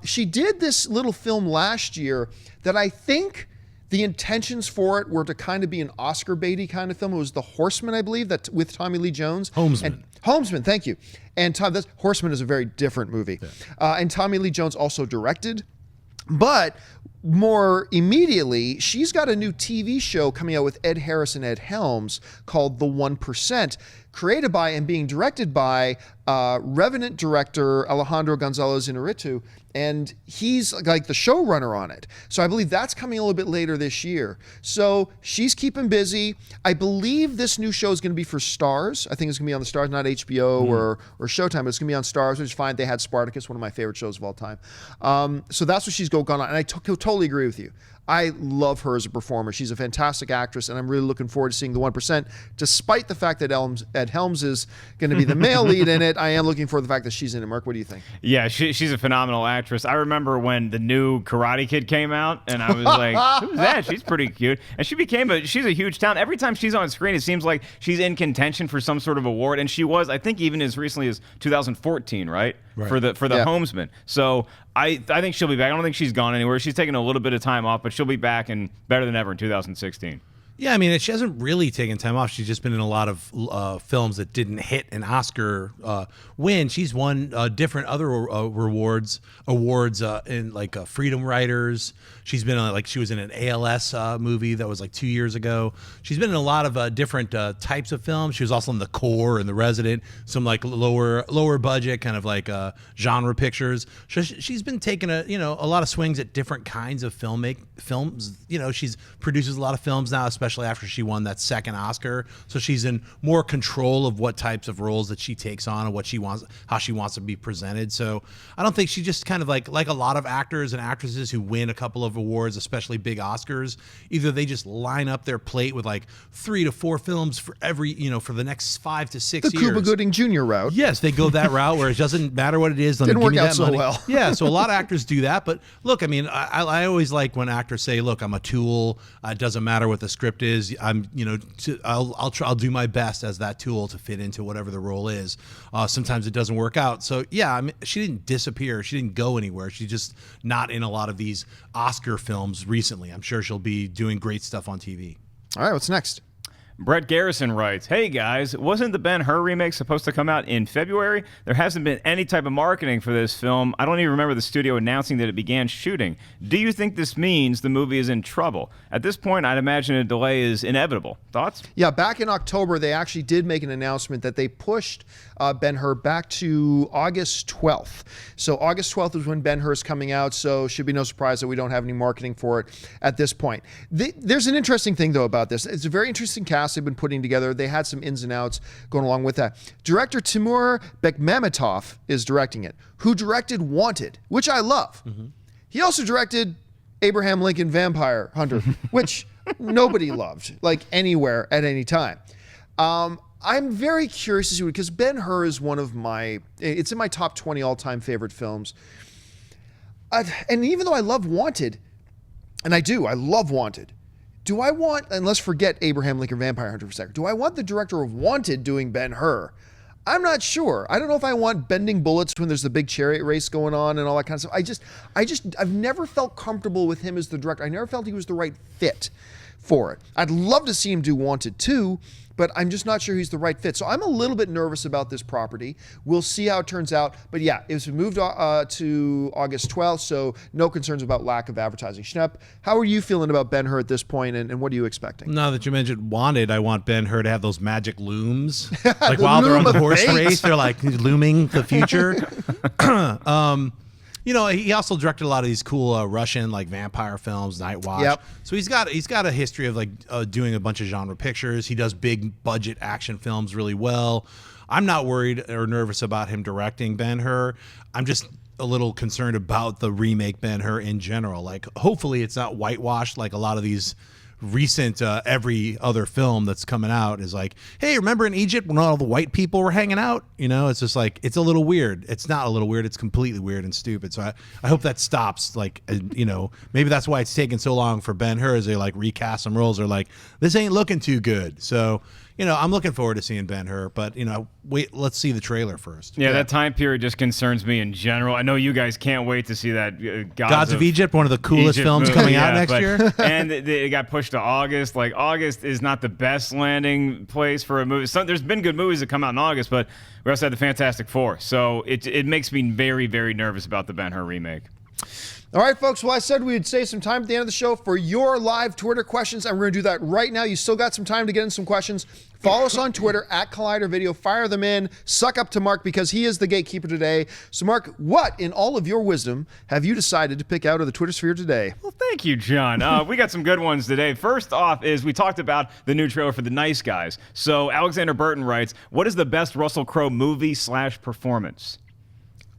She did this little film last year that I think the intentions for it were to kind of be an Oscar baity kind of film. It was The Horseman, I believe, that with Tommy Lee Jones. Homesman, thank you. And Horseman is a very different movie. Yeah. And Tommy Lee Jones also directed. But more immediately, she's got a new TV show coming out with Ed Harris and Ed Helms called The 1%, created by and being directed by Revenant director Alejandro Gonzalez Inarritu, and he's like the showrunner on it. So I believe that's coming a little bit later this year. So she's keeping busy. I believe this new show is going to be for Starz. I think it's going to be on the Starz, not HBO or Showtime, but it's going to be on Starz, which is fine. They had Spartacus, one of my favorite shows of all time. So that's what she's going on. And I totally agree with you. I love her as a performer. She's a fantastic actress, and I'm really looking forward to seeing The 1%. Despite the fact that Ed Helms is going to be the male lead in it, I am looking for the fact that she's in it. Mark, what do you think? Yeah, she's a phenomenal actress. I remember when the new Karate Kid came out, and I was like, who's that? She's pretty cute. And she's a huge talent. Every time she's on screen, it seems like she's in contention for some sort of award, and she was, I think, even as recently as 2014, right? For the Homesman. So I think she'll be back. I don't think she's gone anywhere. She's taken a little bit of time off, but she'll be back and better than ever in 2016. Yeah, I mean, she hasn't really taken time off. She's just been in a lot of films that didn't hit an Oscar win. She's won different other awards in like Freedom Writers. She's been on, like, she was in an ALS movie that was like 2 years ago. She's been in a lot of different types of films. She was also in The Core and The Resident, some like lower budget kind of like genre pictures. She's been taking a lot of swings at different kinds of filmmaking. films. You know, she's produces a lot of films now, especially after she won that second Oscar. So she's in more control of what types of roles that she takes on and what she wants, how she wants to be presented. So I don't think she just kind of like a lot of actors and actresses who win a couple of awards, especially big Oscars, either they just line up their plate with like 3 to 4 films for every, you know, for the next 5 to 6 years. The Cuba Gooding Jr. route. Yes, they go that route where it doesn't matter what it is. Didn't work out so well. Yeah, so a lot of actors do that. But look, I mean, I always like when actors say, "Look, I'm a tool. It doesn't matter what the script is. I'm, you know, I'll do my best as that tool to fit into whatever the role is." Sometimes it doesn't work out. So yeah, I mean, she didn't disappear. She didn't go anywhere. She's just not in a lot of these Oscar films recently. I'm sure she'll be doing great stuff on TV. All right, what's next? Brett Garrison writes, "Hey guys, wasn't the Ben-Hur remake supposed to come out in February? There hasn't been any type of marketing for this film. I don't even remember the studio announcing that it began shooting. Do you think this means the movie is in trouble? At this point, I'd imagine a delay is inevitable. Thoughts?" Yeah, back in October, they actually did make an announcement that they pushed Ben-Hur back to August 12th. So August 12th is when Ben-Hur is coming out, so should be no surprise that we don't have any marketing for it at this point. There's an interesting thing, though, about this. It's a very interesting cast they've been putting together. They had some ins and outs going along with that. Director Timur Bekmambetov is directing it, who directed Wanted, which I love. Mm-hmm. He also directed Abraham Lincoln Vampire Hunter, which nobody loved, like anywhere at any time. I'm very curious to see, because Ben-Hur is one of it's in my top 20 all-time favorite films. And even though I love Wanted, and I love Wanted, do I want, and let's forget Abraham Lincoln Vampire Hunter for a second, do I want the director of Wanted doing Ben-Hur? I'm not sure. I don't know if I want bending bullets when there's the big chariot race going on and all that kind of stuff. I've never felt comfortable with him as the director. I never felt he was the right fit for it. I'd love to see him do Wanted 2, but I'm just not sure he's the right fit. So I'm a little bit nervous about this property. We'll see how it turns out. But yeah, it was moved to August 12th, so no concerns about lack of advertising. Schnepp, how are you feeling about Ben-Hur at this point, and what are you expecting? Now that you mentioned Wanted, I want Ben-Hur to have those magic looms. Like while they're on the horse race, they're like looming the future. You know, he also directed a lot of these cool Russian like vampire films, Night Watch. Yep. So he's got a history of like doing a bunch of genre pictures. He does big budget action films really well. I'm not worried or nervous about him directing Ben-Hur. I'm just a little concerned about the remake Ben-Hur in general. Like, hopefully it's not whitewashed like a lot of these recent every other film that's coming out is like, hey, remember in Egypt when all the white people were hanging out? You know, it's just like, it's a little weird. It's not a little weird. It's completely weird and stupid. So I hope that stops. Like, you know, maybe that's why it's taken so long for Ben-Hur, as they like recast some roles. They're like, this ain't looking too good. So, you know, I'm looking forward to seeing Ben-Hur, but, you know, let's see the trailer first. Yeah, that time period just concerns me in general. I know you guys can't wait to see that Gods of Egypt, one of the coolest films coming out next year. And it got pushed to August. Like, August is not the best landing place for a movie. There's been good movies that come out in August, but we also had the Fantastic Four. So it makes me very, very nervous about the Ben-Hur remake. All right, folks. Well, I said we'd save some time at the end of the show for your live Twitter questions, and we're going to do that right now. You still got some time to get in some questions. Follow us on Twitter at Collider Video. Fire them in. Suck up to Mark, because he is the gatekeeper today. So, Mark, what, in all of your wisdom, have you decided to pick out of the Twitter sphere today? Well, thank you, John. We got some good ones today. First off is we talked about the new trailer for The Nice Guys. So Alexander Burton writes, what is the best Russell Crowe movie/performance?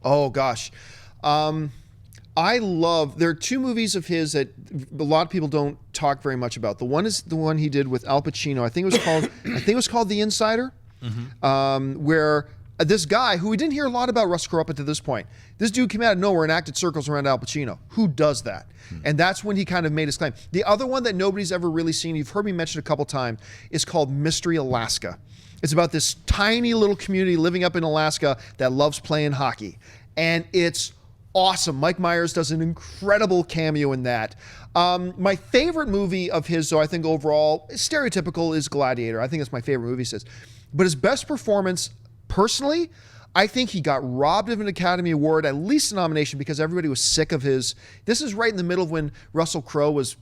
Oh, gosh. There are two movies of his that a lot of people don't talk very much about. The one is the one he did with Al Pacino. I think it was called The Insider, where this guy, who we didn't hear a lot about Russell Crowe up until this point, this dude came out of nowhere and acted circles around Al Pacino. Who does that? And that's when he kind of made his claim. The other one that nobody's ever really seen, you've heard me mention a couple times, is called Mystery Alaska. It's about this tiny little community living up in Alaska that loves playing hockey. And it's awesome. Mike Myers does an incredible cameo in that. My favorite movie of his, though, I think overall, stereotypical, is Gladiator. I think it's my favorite movie he says. But his best performance, personally, I think he got robbed of an Academy Award, at least a nomination, because everybody was sick of his. This is right in the middle of when Russell Crowe was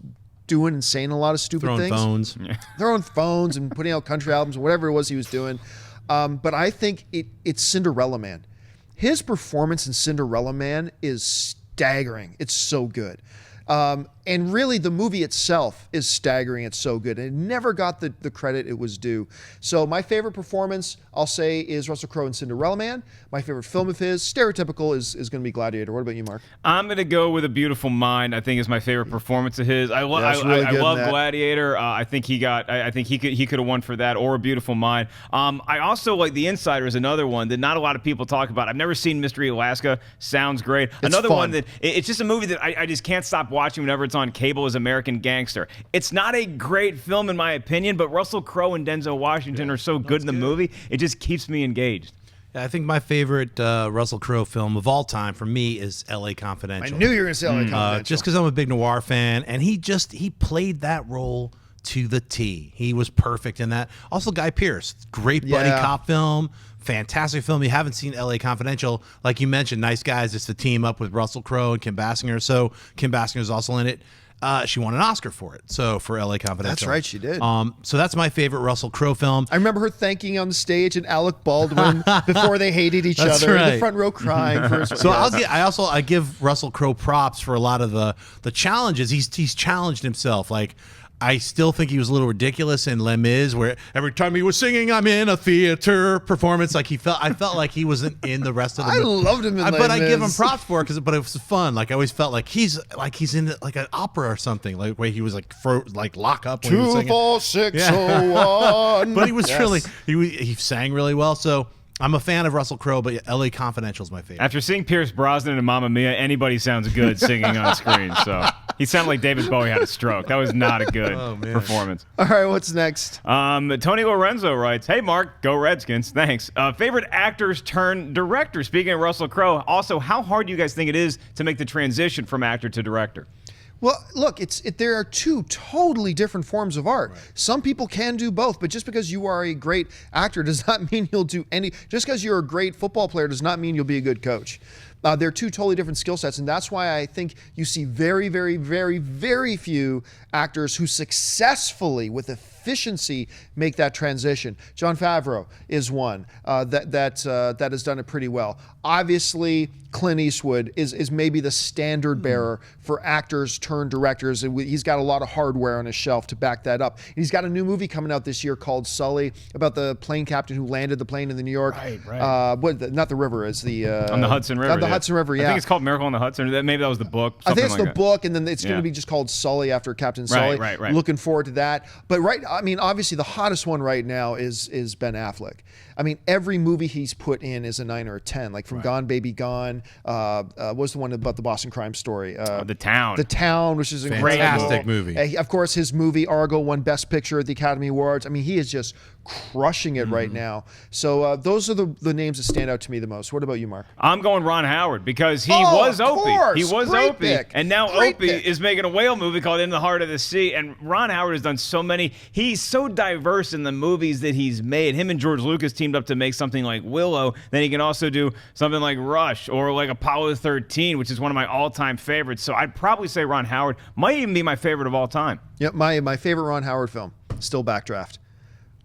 doing and saying a lot of stupid things. Throwing phones and putting out country albums, whatever it was he was doing. But I think it's Cinderella Man. His performance in Cinderella Man is staggering. It's so good. And really, the movie itself is staggering. It's so good. It never got the credit it was due. So my favorite performance, I'll say, is Russell Crowe in Cinderella Man. My favorite film of his, stereotypical, is going to be Gladiator. What about you, Mark? I'm going to go with A Beautiful Mind. I think is my favorite performance of his. I love Gladiator. I think he could have won for that, or A Beautiful Mind. I also like The Insider is another one that not a lot of people talk about. I've never seen Mystery Alaska. Sounds great. Another one that it's just a movie that I just can't stop watching whenever it's on cable, is American Gangster. It's not a great film in my opinion, but Russell Crowe and Denzel Washington are so good in the movie, it just keeps me engaged. I think my favorite Russell Crowe film of all time for me is L.A. Confidential. I knew you were going to say L.A. Confidential. Just because I'm a big noir fan, and he played that role to the T. He was perfect in that. Also, Guy Pearce, great buddy cop film. Fantastic film. You haven't seen L.A. Confidential, like you mentioned, Nice Guys. It's the team up with Russell Crowe and Kim Basinger. So Kim Basinger's also in it. She won an Oscar for it. So for L.A. Confidential. That's right, she did. So that's my favorite Russell Crowe film. I remember her thanking on the stage and Alec Baldwin before they hated each other in the front row crying. For his So I give Russell Crowe props for a lot of the challenges. He's challenged himself. Like, I still think he was a little ridiculous in Les Mis, where every time he was singing, "I'm in a theater performance," like I felt like he wasn't in the rest of the movie. I loved him in Les Mis. But I give him props for it, but it was fun. Like, I always felt like he's in like an opera or something, like where he was like lock up when he was singing. 24601. But he was really he sang really well. So I'm a fan of Russell Crowe, but L.A. Confidential is my favorite. After seeing Pierce Brosnan and Mamma Mia, anybody sounds good singing on screen. So he sounded like David Bowie had a stroke. That was not a good performance. All right, what's next? Tony Lorenzo writes, "Hey, Mark, go Redskins. Thanks. Favorite actors turn director. Speaking of Russell Crowe, also, how hard do you guys think it is to make the transition from actor to director?" Well, look, there are two totally different forms of art. Right. Some people can do both, but just because you are a great actor does not mean you'll do any. Just because you're a great football player does not mean you'll be a good coach. They're two totally different skill sets, and that's why I think you see very, very, very, very few actors who successfully, with efficiency, make that transition. Jon Favreau is one that has done it pretty well. Obviously, Clint Eastwood is maybe the standard bearer for actors turned directors. He's got a lot of hardware on his shelf to back that up. He's got a new movie coming out this year called Sully, about the plane captain who landed the plane in the New York. Right. Not the river, is the on the Hudson River. The Hudson River, yeah. I think it's called Miracle on the Hudson. Maybe that was the book. I think it's like the book, and then it's going to be just called Sully after Captain Sully. Right. Looking forward to that. But obviously the hottest one right now is Ben Affleck. I mean, every movie he's put in is a 9 or a 10. Like from Gone Baby Gone. What was the one about the Boston crime story? The Town. The Town, which is a fantastic movie. Of course, his movie Argo won Best Picture at the Academy Awards. I mean, he is just crushing it right now. So those are the names that stand out to me the most. What about you, Mark? I'm going Ron Howard because he was Opie. He was Great Opie. pick. And now Great Opie pick. is making a whale movie called In the Heart of the Sea. And Ron Howard has done so many. He's so diverse in the movies that he's made. Him and George Lucas teamed up to make something like Willow. Then he can also do something like Rush or like Apollo 13, which is one of my all-time favorites. So I'd probably say Ron Howard might even be my favorite of all time. Yep, my favorite Ron Howard film, still Backdraft.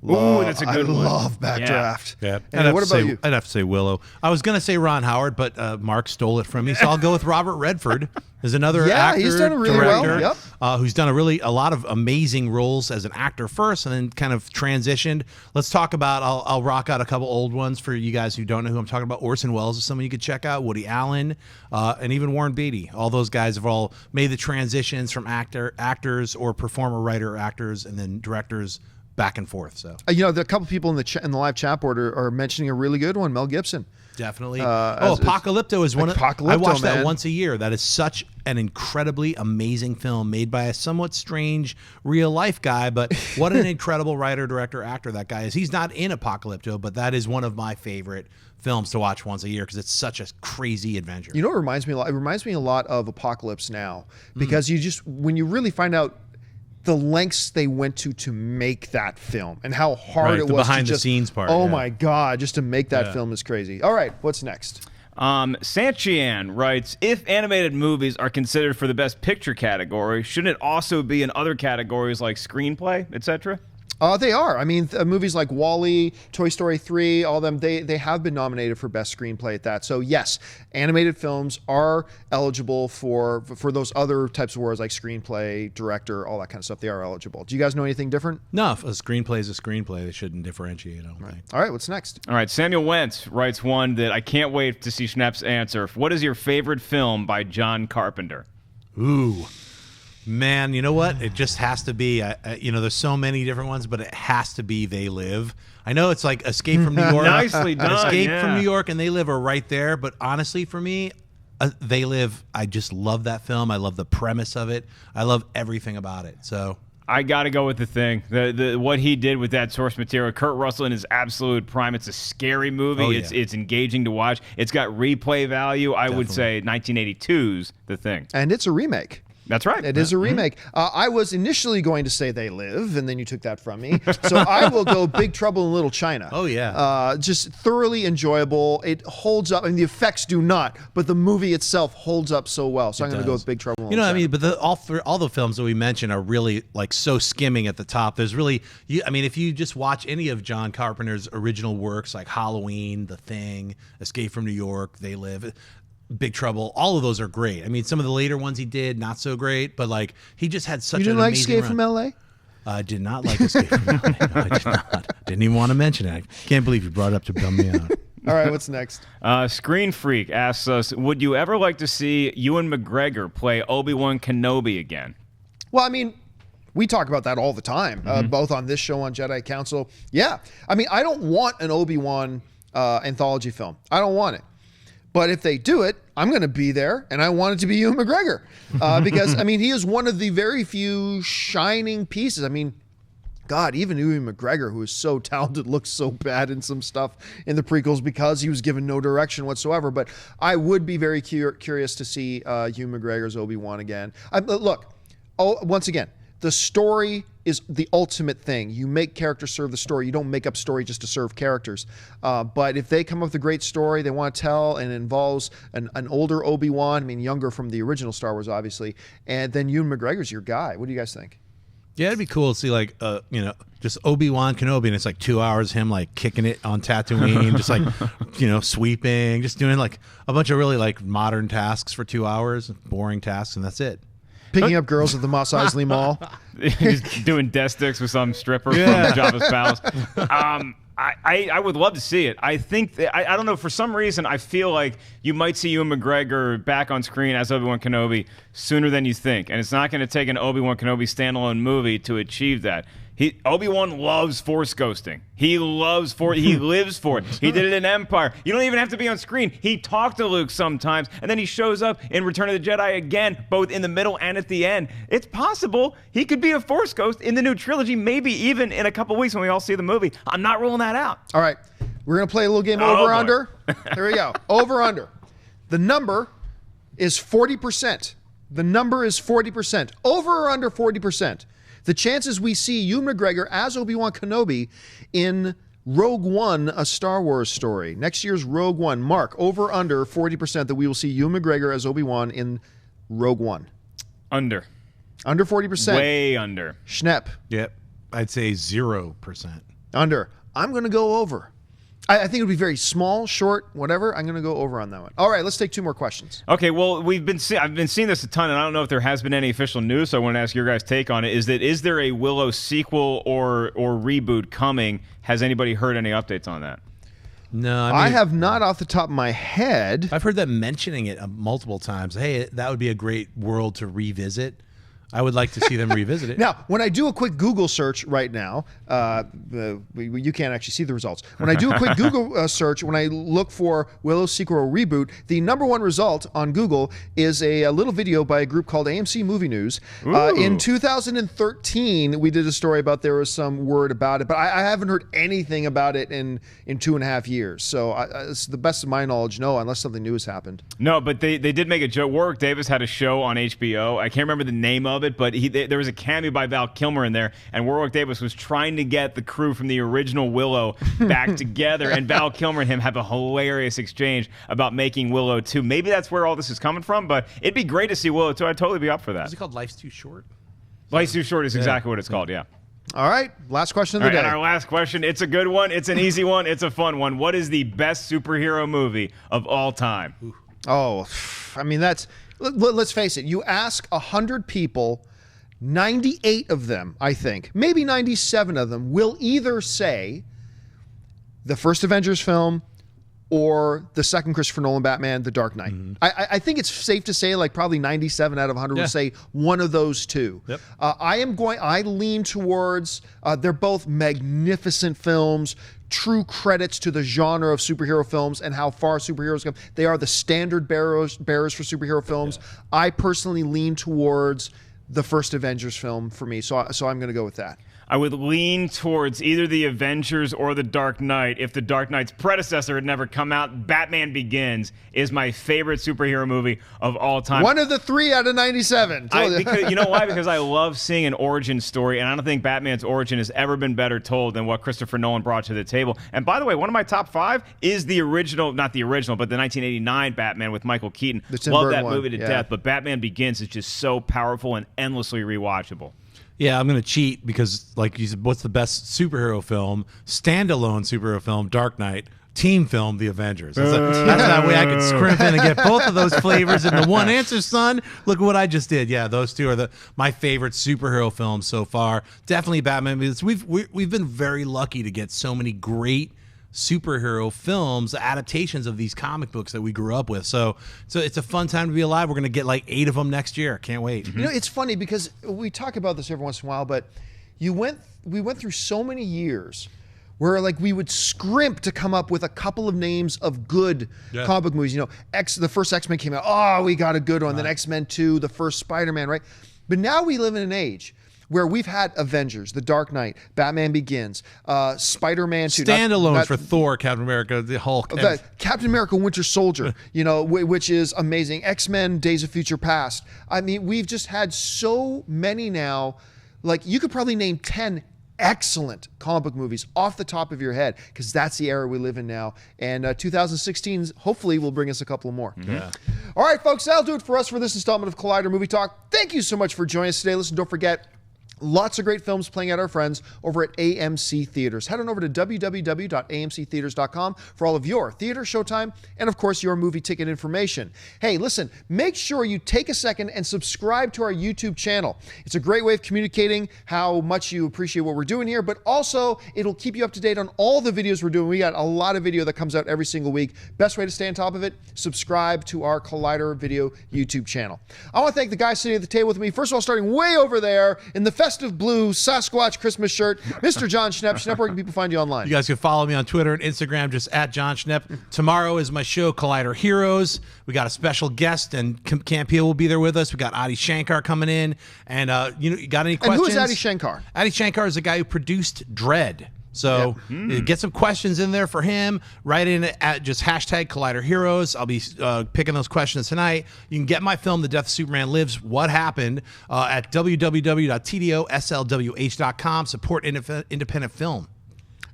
Ooh, that's a good one. I love Backdraft. Yeah. And what about you? I'd have to say Willow. I was going to say Ron Howard, but Mark stole it from me, so I'll go with Robert Redford. There's another actor, he's done it really director, well. Who's done a lot of amazing roles as an actor first, and then kind of transitioned. Let's talk about. I'll rock out a couple old ones for you guys who don't know who I'm talking about. Orson Welles is someone you could check out. Woody Allen, and even Warren Beatty. All those guys have all made the transitions from actors or performer, writer, actors, and then directors. Back and forth. So a couple people in the live chat board are mentioning a really good one, Mel Gibson. Definitely. Apocalypto is one of I watch that once a year. That is such an incredibly amazing film made by a somewhat strange real life guy, but what an incredible writer, director, actor that guy is. He's not in Apocalypto, but that is one of my favorite films to watch once a year because it's such a crazy adventure. You know what it reminds me a lot? It reminds me a lot of Apocalypse Now because when you really find out the lengths they went to make that film and how hard it was behind to the scenes part. Oh my God, just to make that film is crazy. All right, what's next? Sanchian writes, if animated movies are considered for the best picture category, shouldn't it also be in other categories like screenplay, etc.? They are. I mean, movies like WALL-E, Toy Story 3, all of them, they have been nominated for Best Screenplay at that. So yes, animated films are eligible for those other types of awards like screenplay, director, all that kind of stuff. They are eligible. Do you guys know anything different? No, if a screenplay is a screenplay. They shouldn't differentiate. I don't think. All right, what's next? All right, Samuel Wentz writes one that I can't wait to see Schnepp's answer. What is your favorite film by John Carpenter? Ooh. Man, you know what? It just has to be, there's so many different ones, but it has to be They Live. I know it's like Escape from New York. Nicely done. Escape from New York and They Live are right there. But honestly, for me, They Live, I just love that film. I love the premise of it. I love everything about it. So I got to go with The Thing. What he did with that source material. Kurt Russell in his absolute prime. It's a scary movie. Oh, yeah. It's engaging to watch. It's got replay value. I would say 1982's The Thing. And it's a remake. That's right. It is a remake. I was initially going to say They Live, and then you took that from me. So I will go Big Trouble in Little China. Oh, yeah. Just thoroughly enjoyable. It holds up. I mean, the effects do not, but the movie itself holds up so well. So I'm going to go with Big Trouble in Little China. But all the films that we mentioned are really like so skimming at the top. There's really, if you just watch any of John Carpenter's original works like Halloween, The Thing, Escape from New York, They Live, Big Trouble, all of those are great. I mean, some of the later ones he did, not so great, but like he just had such an amazing like Escape run. from L.A.? I did not like Escape from LA. No, I did not. Didn't even want to mention it. I can't believe you brought it up to bum me out. All right, what's next? Screen Freak asks us, would you ever like to see Ewan McGregor play Obi-Wan Kenobi again? Well, I mean, we talk about that all the time, both on this show on Jedi Council. Yeah. I mean, I don't want an Obi-Wan anthology film. I don't want it. But if they do it, I'm going to be there, and I want it to be Ewan McGregor. Because, I mean, he is one of the very few shining pieces. I mean, God, even Ewan McGregor, who is so talented, looks so bad in some stuff in the prequels because he was given no direction whatsoever. But I would be very curious to see Ewan McGregor's Obi-Wan again. Look, once again, the story is the ultimate thing. You make characters serve the story. You don't make up story just to serve characters. But if they come up with a great story they want to tell and it involves an older Obi-Wan, I mean, younger from the original Star Wars, obviously, and then Ewan McGregor's your guy. What do you guys think? Yeah, it'd be cool to see like, just Obi-Wan Kenobi, and it's like 2 hours him like kicking it on Tatooine, just like, sweeping, just doing like a bunch of really like modern tasks for 2 hours, boring tasks, and that's it. Picking up girls at the Mos Eisley Mall. Just doing death sticks with some stripper from Jabba's palace. I would love to see it. I think I don't know, for some reason I feel like you might see Ewan McGregor back on screen as Obi-Wan Kenobi sooner than you think, and it's not going to take an Obi-Wan Kenobi standalone movie to achieve that. Obi-Wan loves Force ghosting. He lives for it. He did it in Empire. You don't even have to be on screen. He talked to Luke sometimes, and then he shows up in Return of the Jedi again, both in the middle and at the end. It's possible he could be a Force ghost in the new trilogy, maybe even in a couple weeks when we all see the movie. I'm not ruling that out. All right. We're going to play a little game over-under. Here we go. Over-under. The number is 40%. The number is 40%. Over or under 40%. The chances we see Ewan McGregor as Obi-Wan Kenobi in Rogue One, a Star Wars story. Next year's Rogue One. Mark, over under 40% that we will see Ewan McGregor as Obi-Wan in Rogue One. Under. Under 40%. Way under. Schnepp. Yep. I'd say 0%. Under. I'm going to go over. I think it would be very small, short, whatever. I'm going to go over on that one. All right, let's take two more questions. Okay, well, I've been seeing this a ton, and I don't know if there has been any official news, so I want to ask your guys' take on it. Is there a Willow sequel or reboot coming? Has anybody heard any updates on that? No, I have not off the top of my head. I've heard them mentioning it multiple times. Hey, that would be a great world to revisit. I would like to see them revisit it. Now, when I do a quick Google search right now, you can't actually see the results. When I do a quick Google search, when I look for Willow sequel or reboot, the number one result on Google is a little video by a group called AMC Movie News. In 2013, we did a story about there was some word about it, but I haven't heard anything about it in 2.5 years. So it's the best of my knowledge, no, unless something new has happened. No, but they did make a joke. Warwick Davis had a show on HBO. I can't remember the name of it, but there was a cameo by Val Kilmer in there, and Warwick Davis was trying to get the crew from the original Willow back together, and Val Kilmer and him have a hilarious exchange about making Willow 2. Maybe that's where all this is coming from, but it'd be great to see Willow 2. I'd totally be up for that. Is it called Life's Too Short? Life's Too Short is exactly what it's called, yeah. All right, last question of the All right, day. and our last question, it's a good one. It's an easy one. It's a fun one. What is the best superhero movie of all time? Oh, I mean, let's face it. You ask 100 people, 98 of them, I think, maybe 97 of them, will either say the first Avengers film or the second Christopher Nolan Batman, The Dark Knight. I think it's safe to say like probably 97 out of 100 will say one of those two. Yep. I lean towards, they're both magnificent films, true credits to the genre of superhero films and how far superheroes come. They are the standard bearers for superhero films. I personally lean towards the first Avengers film for me, so I'm going to go with that. I would lean towards either the Avengers or the Dark Knight. If the Dark Knight's predecessor had never come out, Batman Begins is my favorite superhero movie of all time. One of the 3 out of 97. Because, you know why? Because I love seeing an origin story, and I don't think Batman's origin has ever been better told than what Christopher Nolan brought to the table. And by the way, one of my top 5 is the original, not the original, but the 1989 Batman with Michael Keaton. Love that movie to death, but Batman Begins is just so powerful and endlessly rewatchable. Yeah, I'm going to cheat because, like you said, what's the best superhero film? Standalone superhero film, Dark Knight. Team film, The Avengers. That's that way I could scrimp in and get both of those flavors in the one answer, son. Look at what I just did. Yeah, those two are my favorite superhero films so far. Definitely Batman. We've been very lucky to get so many great superhero films, adaptations of these comic books that we grew up with. So it's a fun time to be alive. We're going to get like 8 of them next year. Can't wait. You know, it's funny because we talk about this every once in a while, but we went through so many years where like we would scrimp to come up with a couple of names of good comic book movies. You know, the first X-Men came out. Oh, we got a good one. Then X-Men 2, the first Spider-Man, right? But now we live in an age where we've had Avengers, The Dark Knight, Batman Begins, Spider-Man 2. Standalones for Thor, Captain America, the Hulk. Captain America, Winter Soldier, you know, which is amazing. X-Men, Days of Future Past. I mean, we've just had so many now. Like, you could probably name 10 excellent comic book movies off the top of your head because that's the era we live in now. And 2016 hopefully will bring us a couple more. Yeah. All right, folks, that'll do it for us for this installment of Collider Movie Talk. Thank you so much for joining us today. Listen, don't forget, lots of great films playing at our friends over at AMC Theaters. Head on over to www.amctheaters.com for all of your theater, showtime, and of course your movie ticket information. Hey, listen, make sure you take a second and subscribe to our YouTube channel. It's a great way of communicating how much you appreciate what we're doing here, but also it'll keep you up to date on all the videos we're doing. We got a lot of video that comes out every single week. Best way to stay on top of it, subscribe to our Collider Video YouTube channel. I want to thank the guys sitting at the table with me. First of all, starting way over there in the festive blue Sasquatch Christmas shirt, Mr. John Schnepp. Schnepp, where can people find you online? You guys can follow me on Twitter and Instagram, just at John Schnepp. Tomorrow is my show, Collider Heroes. We got a special guest, and Campea will be there with us. We got Adi Shankar coming in, and you got any questions? And who is Adi Shankar? Adi Shankar is the guy who produced Dredd. So get some questions in there for him. Write in at just hashtag Collider Heroes. I'll be picking those questions tonight. You can get my film, The Death of Superman Lives, What Happened, at www.tdoslwh.com. Support independent film.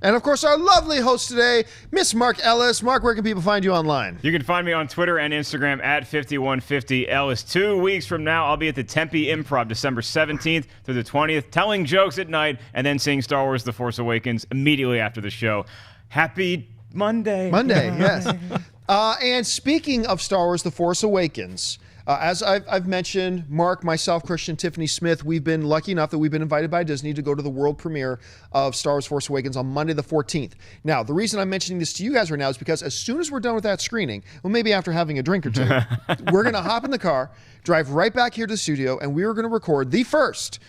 And of course, our lovely host today, Miss Mark Ellis. Mark, where can people find you online? You can find me on Twitter and Instagram at 5150 Ellis. 2 weeks from now, I'll be at the Tempe Improv, December 17th through the 20th, telling jokes at night and then seeing Star Wars The Force Awakens immediately after the show. Happy Monday. Monday, yes. And speaking of Star Wars The Force Awakens, as I've mentioned, Mark, myself, Christian, Tiffany Smith, we've been lucky enough that we've been invited by Disney to go to the world premiere of Star Wars Force Awakens on Monday the 14th. Now, the reason I'm mentioning this to you guys right now is because as soon as we're done with that screening, well, maybe after having a drink or two, we're going to hop in the car, drive right back here to the studio, and we are going to record the first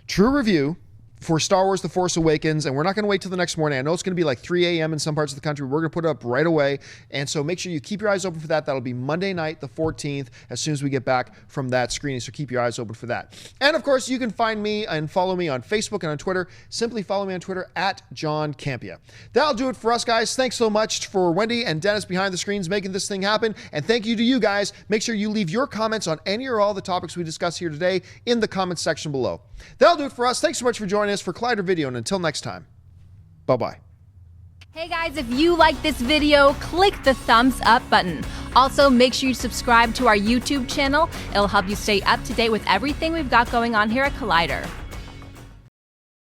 true review for Star Wars The Force Awakens, and we're not going to wait till the next morning. I know it's going to be like 3 a.m. in some parts of the country. We're going to put it up right away, and so make sure you keep your eyes open for that. That'll be Monday night, the 14th, as soon as we get back from that screening, so keep your eyes open for that. And, of course, you can find me and follow me on Facebook and on Twitter. Simply follow me on Twitter at John Campea. That'll do it for us, guys. Thanks so much for Wendy and Dennis behind the screens making this thing happen, and thank you to you guys. Make sure you leave your comments on any or all the topics we discuss here today in the comments section below. That'll do it for us. Thanks so much for joining us for Collider Video, and until next time, bye-bye. Hey guys, if you like this video, click the thumbs up button. Also, make sure you subscribe to our YouTube channel. It'll help you stay up to date with everything we've got going on here at Collider.